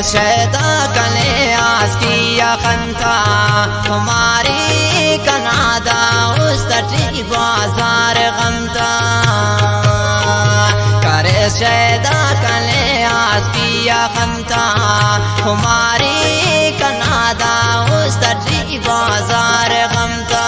शैदा कले आज की खंता हमारी कनादा उस तटी बाजार गमता करे शैदा कले आज की खंता हमारी कनादा उस तटी बाजार गमता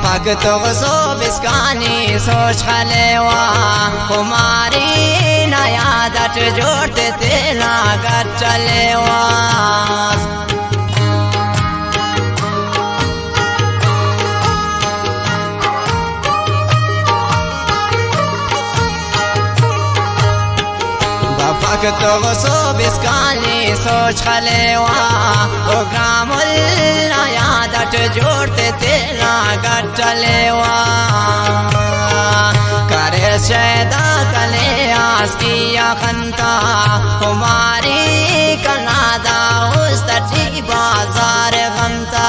फक तो सो बिस्कानी सोच खलेवा हमारी नयादत जोड़ते थे लागत चलेवा फक तो सो बिस्कानी सोच खलेवा ओ ग्रामुल नयादत जोड़ते थे लागत चलेवा करे शैदा कले आज की खंता हमारी कनादा उस तटी बाजार गमता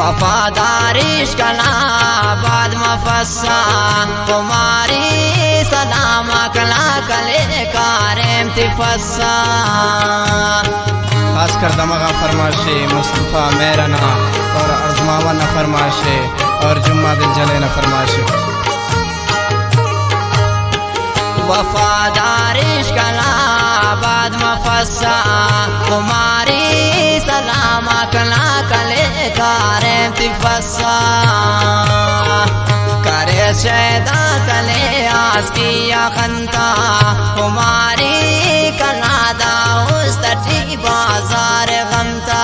वफादारिश कला बाद मफसा तुम्हारी सलाम कला कले कारेम तिफसा खास कर दमगा फरमाशे मुस्तफ़ा मेरना और अजमावा न फरमाशे और जुम्मा दिल जले न फरमाशे वफादारिश कला बाद मफसा तुम्हारी सलाम कला कले कारेम तिफसा करे शैदा कले आज की खंता हमारी कनादा उस तटी बाजार गमता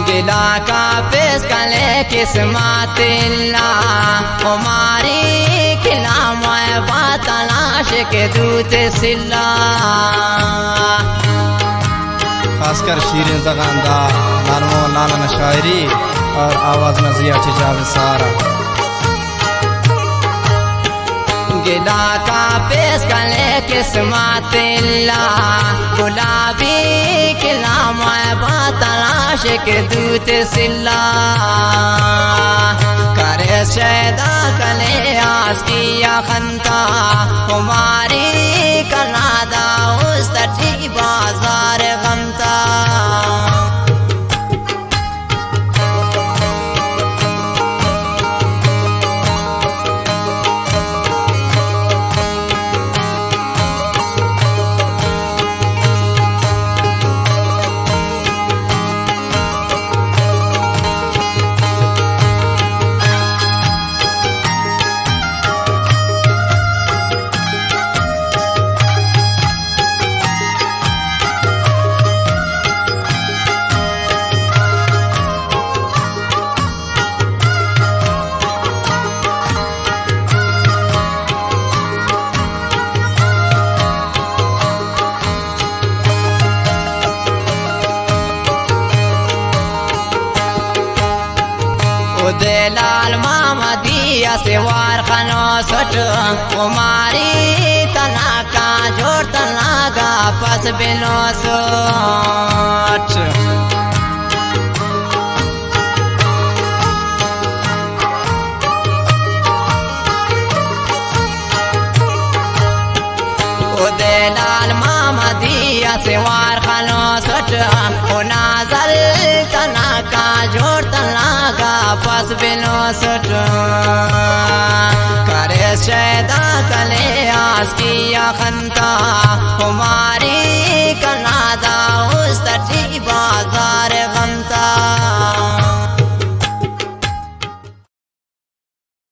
गिला का पेश कले किस्मत हमारी खिला मैं तलाश के दूत सिल्ला खासकर शीरिन जगानदा नालमो नाना शायरी और आवाज नजिया जावेद सारा गिला का पेश कले किस्मत गुलाबी खिला मैं तलाश के दूत सिल्ला करे शैदा कले आज की खंता हमारी कनादा उस तटी बाजार गमता दिया से वार खानो सट कुमारी तना का जोड़ तना गा पस बिनो सट लाल मामा दिया से वार खानो सट ओ नाजल तना का जोड़ तना गा पस बिनो सट करे शैदा कले आस किया खंता कुमारी कनादा उस तटी बाजार